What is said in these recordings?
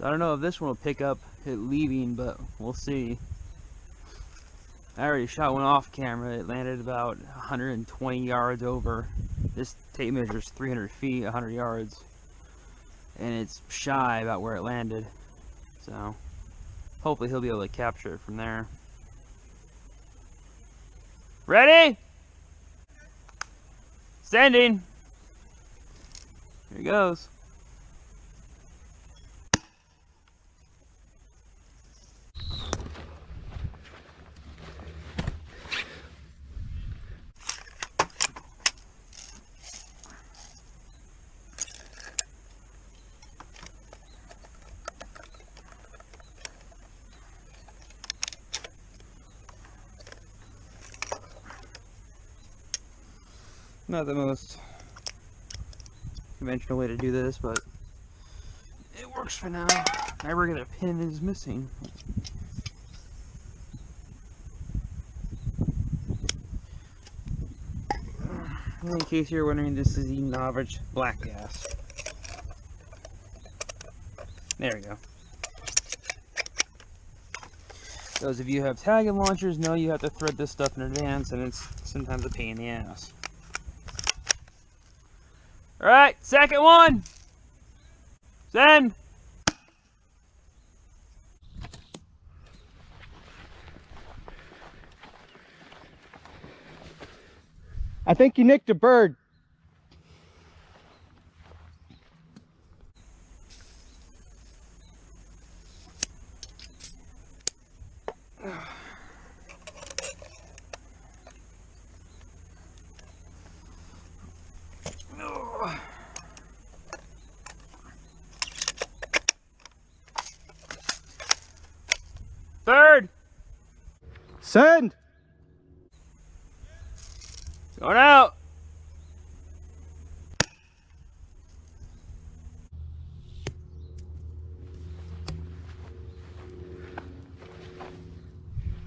So I don't know if this one will pick up it leaving, but we'll see. I already shot one off camera. It landed about 120 yards over. This tape measures 300 feet, 100 yards. And it's shy about where it landed. So hopefully he'll be able to capture it from there. Ready? Sending. Here he goes. Not the most conventional way to do this, but it works for now. Never get a pin is missing. In case you're wondering, this is the Novice black gas. There we go. Those of you who have Taginn launchers know you have to thread this stuff in advance, and it's sometimes a pain in the ass. Alright, second one! Send! I think you nicked a bird. Third! Send! Going out!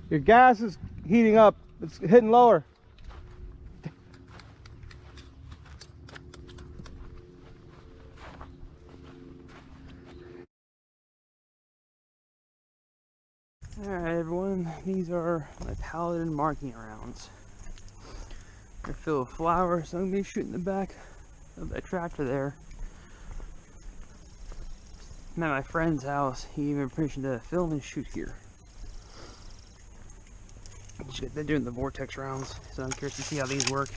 Your gas is heating up. It's hitting lower. Alright everyone, these are my Paladin marking rounds. They're filled with flour, so I'm going to be shooting the back of that tractor there. I'm at my friend's house. He gave me permission to film and shoot here. They're doing the Vortex rounds, so I'm curious to see how these work.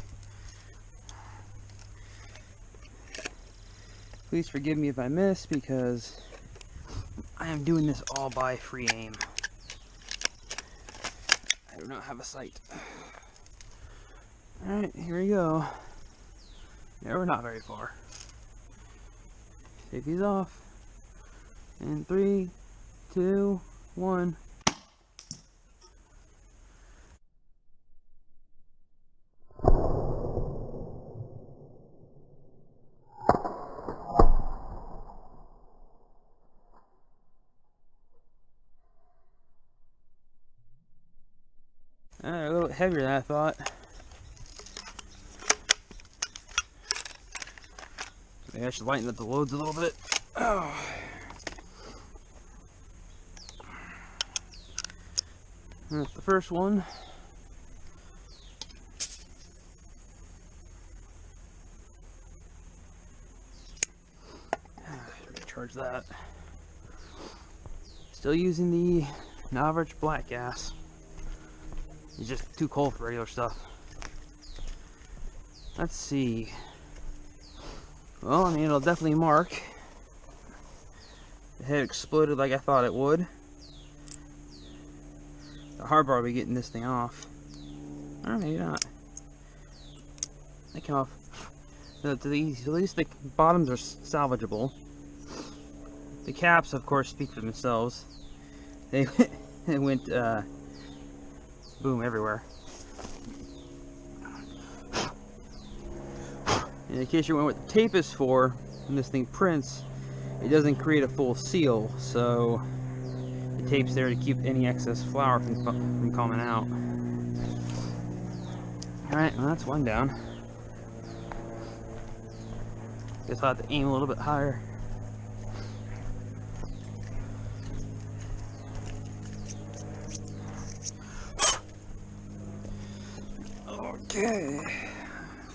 Please forgive me if I miss, because I am doing this all by free aim. I do not have a sight. Alright, here we go. Yeah, we're not very far. Take these off. And 3, 2, 1. A little heavier than I thought. Maybe I should lighten up the loads a little bit. Oh. That's the first one. Recharge that. Still using the Novice black gas. It's just too cold for regular stuff. Let's see. Well, I mean, it'll definitely mark. The head exploded like I thought it would. The hard part will be getting this thing off. Or maybe not. That came off. At least the bottoms are salvageable. The caps, of course, speak for themselves. They went boom everywhere. And in case you're wondering what the tape is for, when this thing prints, it doesn't create a full seal, so the tape's there to keep any excess flour from coming out. Alright, well that's one down. Guess I'll have to aim a little bit higher. Okay,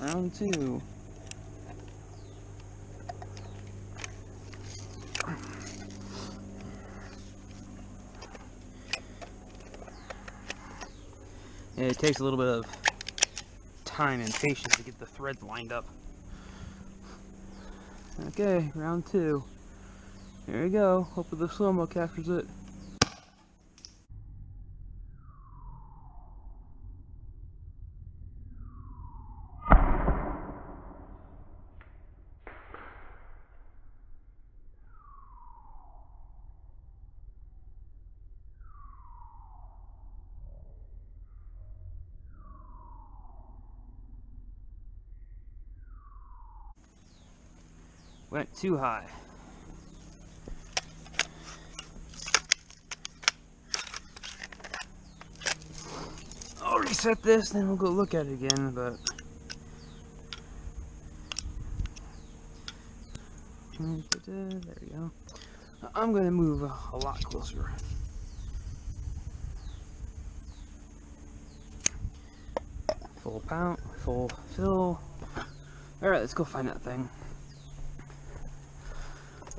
round 2. And it takes a little bit of time and patience to get the threads lined up. Okay, round 2. There we go. Hopefully the slow-mo captures it. Went too high. I'll reset this, then we'll go look at it again, but there we go. I'm gonna move a lot closer. Full pound, full fill. Alright, let's go find that thing.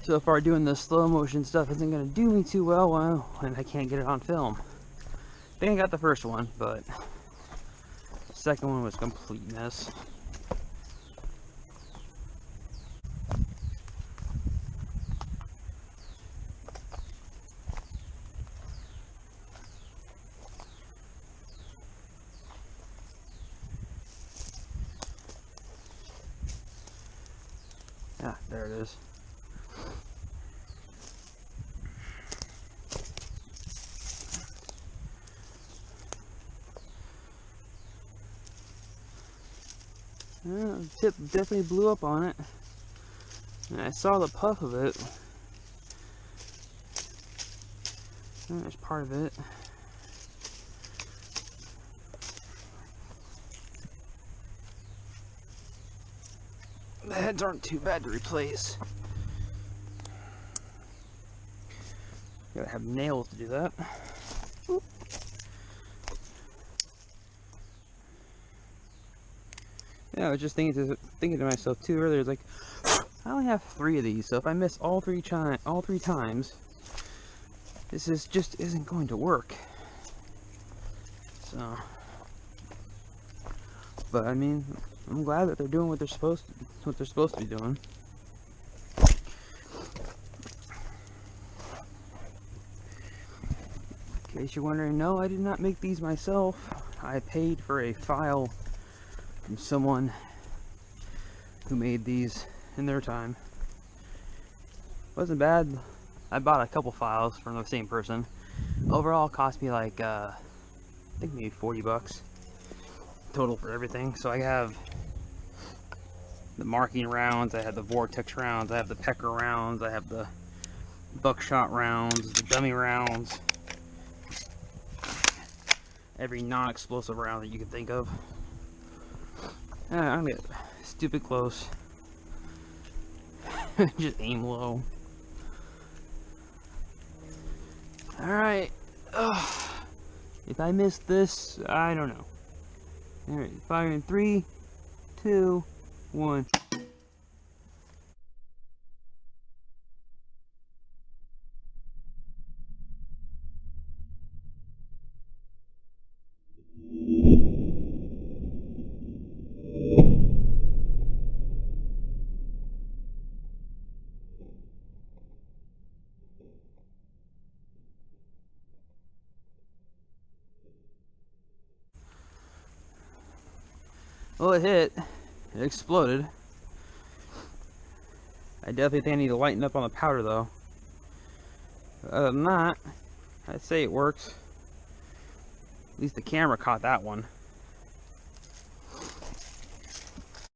So far doing the slow motion stuff isn't gonna do me too well when I can't get it on film. I think I got the first one, but the second one was a complete mess. Ah, there it is. Yeah, the tip definitely blew up on it. And I saw the puff of it. And there's part of it. The heads aren't too bad to replace. Gotta have nails to do that. Yeah, I was just thinking to myself too earlier. It's like, I only have 3 of these, so if I miss all three times, this just isn't going to work. So, but I mean, I'm glad that they're doing what they're supposed to be doing. In case you're wondering, no, I did not make these myself. I paid for a file from someone who made these in their time. Wasn't bad. I bought a couple files from the same person. Overall, it cost me like I think maybe 40 bucks total for everything. So I have the marking rounds, I have the Vortex rounds, I have the pecker rounds, I have the buckshot rounds, the dummy rounds, every non-explosive round that you can think of. I'm gonna get stupid close. Just aim low. Alright. If I missed this, I don't know. Alright, fire in 3, 2, 1. Well, it hit. It exploded. I definitely think I need to lighten up on the powder, though. Other than that, I'd say it works. At least the camera caught that one.